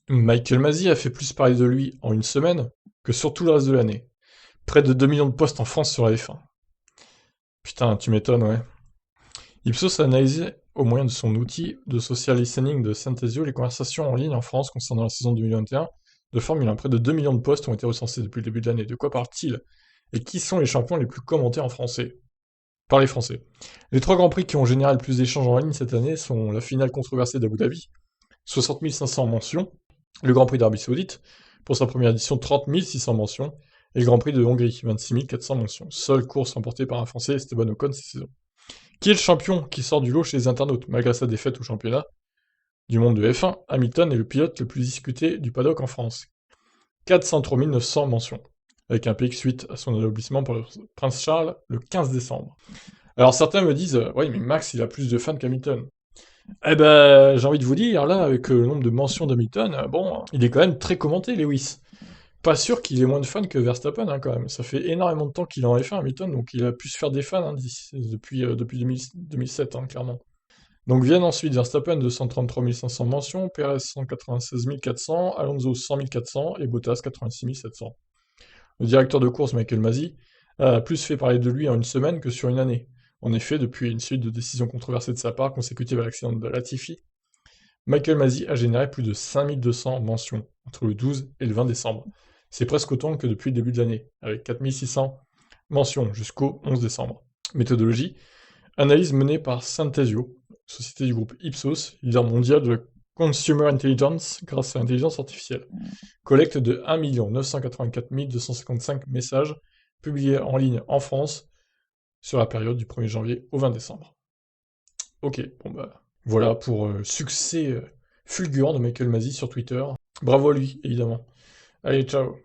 Michael Masi a fait plus parler de lui en une semaine que sur tout le reste de l'année. Près de 2 millions de postes en France sur la F1. Putain, tu m'étonnes, ouais. Ipsos a analysé, au moyen de son outil de social listening de Synthesio, les conversations en ligne en France concernant la saison 2021 de Formule 1. Près de 2 millions de posts ont été recensés depuis le début de l'année. De quoi parle-t-il? Et qui sont les champions les plus commentés en français? Par les Français. Les trois grands prix qui ont généré le plus d'échanges en ligne cette année sont la finale controversée d'Abu Dhabi, 60 500 mentions, le Grand Prix d'Arabie Saoudite, pour sa première édition, 30 600 mentions, et le Grand Prix de Hongrie, 26 400 mentions. Seule course remportée par un Français, Esteban Ocon, cette saison. Qui est le champion qui sort du lot chez les internautes, malgré sa défaite au championnat du monde de F1? Hamilton est le pilote le plus discuté du paddock en France. 403 900 mentions, avec un pic suite à son établissement par le prince Charles le 15 décembre. Alors certains me disent, oui mais Max il a plus de fans qu'Hamilton. Eh ben j'ai envie de vous dire, là, avec le nombre de mentions d'Hamilton, bon, il est quand même très commenté, Lewis. Pas sûr qu'il ait moins de fans que Verstappen, hein, quand même. Ça fait énormément de temps qu'il est en F1, Hamilton, donc il a pu se faire des fans hein, depuis 2007, hein, clairement. Donc viennent ensuite Verstappen, 233 500 mentions, Perez, 196 400, Alonso, 100 400, et Bottas, 86 700. Le directeur de course, Michael Masi, a plus fait parler de lui en une semaine que sur une année. En effet, depuis une suite de décisions controversées de sa part, consécutive à l'accident de Latifi, Michael Masi a généré plus de 5200 mentions entre le 12 et le 20 décembre. C'est presque autant que depuis le début de l'année, avec 4600 mentions jusqu'au 11 décembre. Méthodologie: analyse menée par Synthesio, société du groupe Ipsos, leader mondial de la Consumer Intelligence grâce à l'intelligence artificielle. Collecte de 1 984 255 messages publiés en ligne en France sur la période du 1er janvier au 20 décembre. Ok, bon bah voilà pour succès fulgurant de Michael Masi sur Twitter. Bravo à lui, évidemment. Allez, ciao.